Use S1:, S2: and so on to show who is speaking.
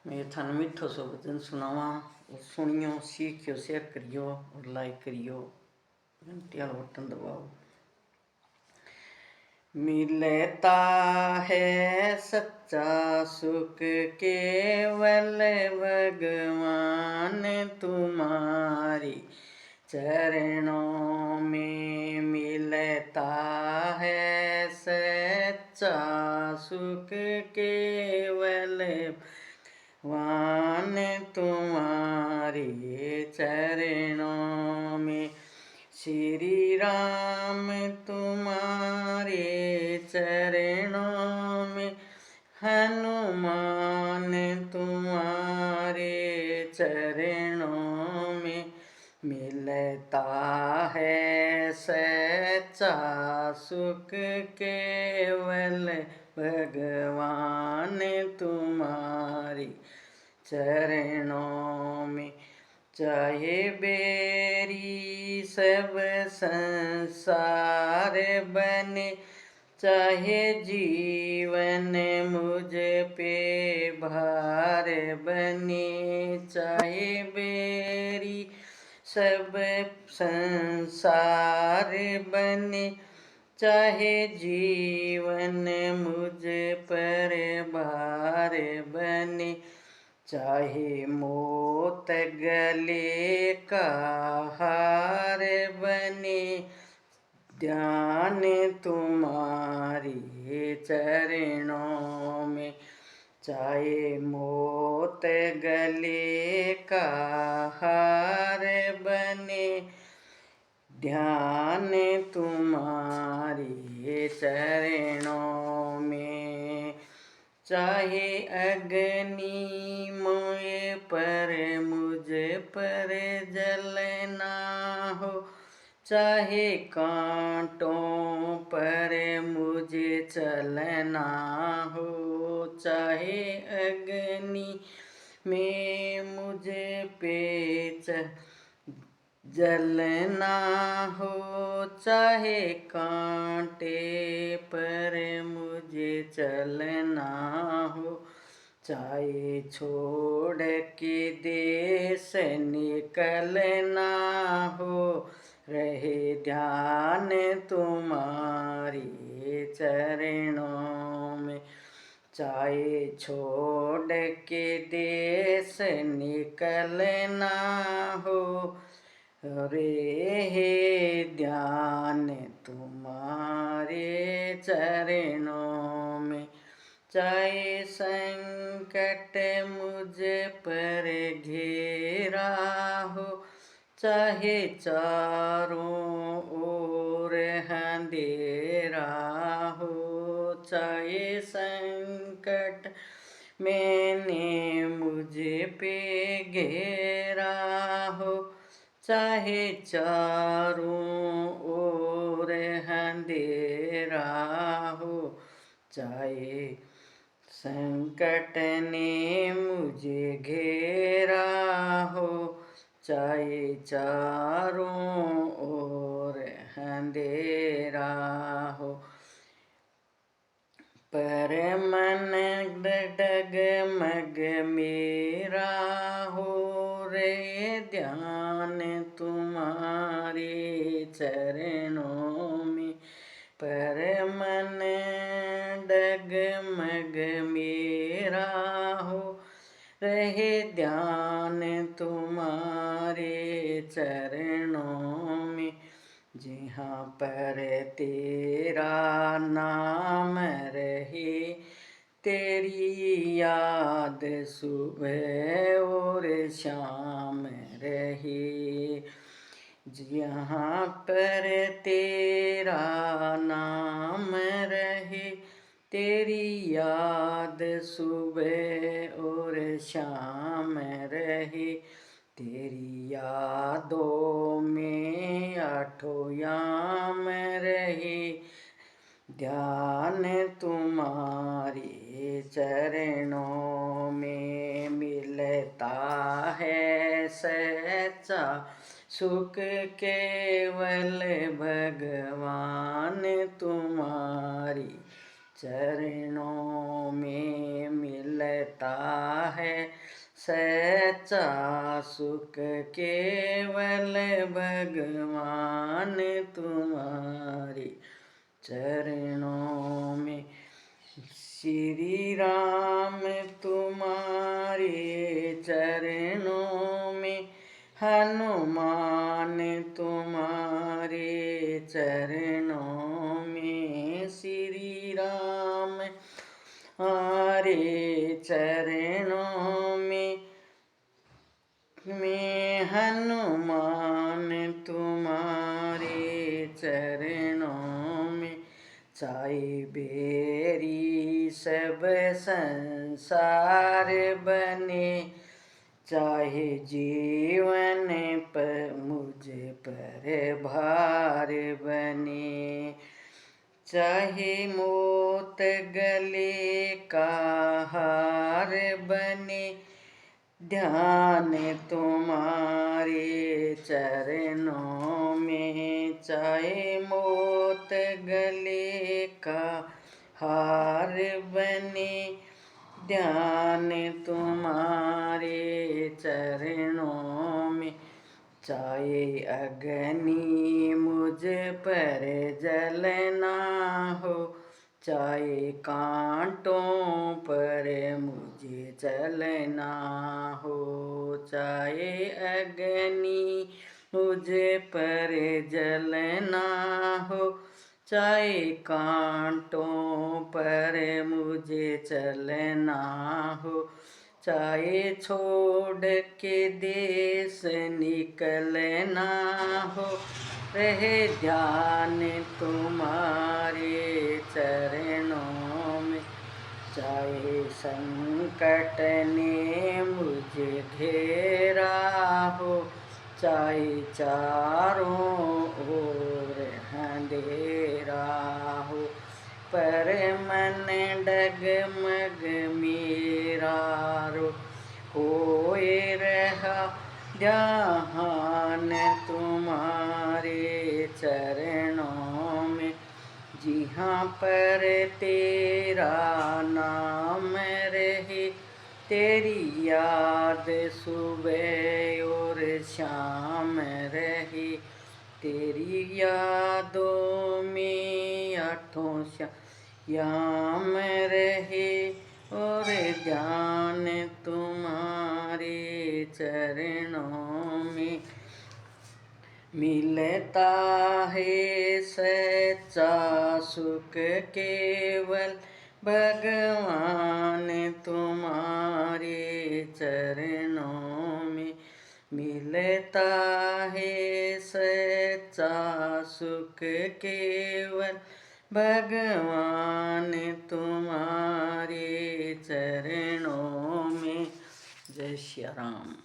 S1: मैं थाने मीठो सो भजन सुनावा और सुनियो, सीखियो, शेयर करियो और लाइक करियो, घंटी वाला बटन दबाओ। मिलता है सच्चा सुख केवल भगवान तुम्हारी चरणों में। मिलता है सच्चा सुख केवल भगवान तुम्हारे चरणों में। श्री राम तुम्हारे चरणों में, हनुमान तुम्हारे चरणों में। मिलता है सच्चा सुख केवल भगवान तुम्हारी चरणों में। चाहे बेरी सब संसार बने, चाहे जीवन मुझ पे भार बने। चाहे बेरी सब संसार बने, चाहे जीवन मुझ पर भार बने। चाहे मौत गले का हार बने, ध्यान तुम्हारे चरणों में। चाहे मौत गले का हार बने, ध्यान तुम्हारे चरणों में। चाहे अग्नि मोए पर मुझ पर जलना हो, चाहे कांटों पर मुझे चलना हो। चाहे अग्नि में मुझे पे जलना हो, चाहे कांटे पर मुझे चलना हो। चाहे छोड़ के देश निकलना हो, रहे ध्यान तुम्हारे चरणों में। चाहे छोड़ के देश निकलना हो, रे ध्यान तुम्हारे चरणों में। चाहे संकट मुझ पर घेरा हो, चाहे चारों ओर अंधेरा हो। चाहे संकट मैंने मुझे पे घेरा हो, चाहे चारों ओर अंधेरा हो। चाहे संकट ने मुझे घेरा हो, चाहे चारों ओर अंधेरा हो। पर मन डगमग मेरा हो, रे ध्यान तुम्हारे चरणों में। पर मन डगमग मेरा हो, रहे ध्यान तुम्हारे चरणों में। जहाँ पर तेरा नाम रहे, तेरी याद सुबह और शाम रहे। जहाँ पर तेरा नाम रहे, तेरी याद सुबह और शाम रहे। तेरी यादों में आठों याम रहे, ध्यान तुम्हारे चरणों में। मिलता है सच्चा सुख केवल भगवान तुम्हारी चरणों में। मिल मिलता है सच्चा सुख केवल भगवान तुम्हारे चरणों में। श्री राम तुम्हारे चरणों में, हनुमान तुम्हारे चरणों में, श्री राम हमारे चरणों में, हनुमान तुम्हारे चरणों में। चाहे बेरी सब संसार बने, चाहे जीवन पर मुझ पर भार बने, चाहे मौत गले का हार बने, ध्यान तुम्हारे चरणों में। चाहे मौत गले का हार बने, ध्यान तुम्हारे चरणों में। चाहे अग्नि मुझ पर जलना हो, चाहे कांटों पर मुझे चलना हो, चाहे अग्नि मुझ पर जलना हो, चाहे कांटों पर मुझे चलना हो, चाहे छोड़ के देश निकलना हो, रहे ध्यान तुम्हारे चरणों में। चाहे संकट ने मुझे घेरा हो, चाहे चारों ओर अंधेरा हो, पर मन डगमग मेरा रो होए रहा ध्यान तुम्हारे चरणों में। जहाँ पर तेरा नाम रहे, तेरी याद सुबह और शाम रहे, तेरी यादों में आठों श्याम रहे, और ध्यान तुम्हारे चरणों में। मिलता है सच्चा सुख केवल भगवान तुम्हारे चरणों में। मिलता है सच्चा सुख केवल भगवान तुम्हारे चरणों में। जय श्री राम।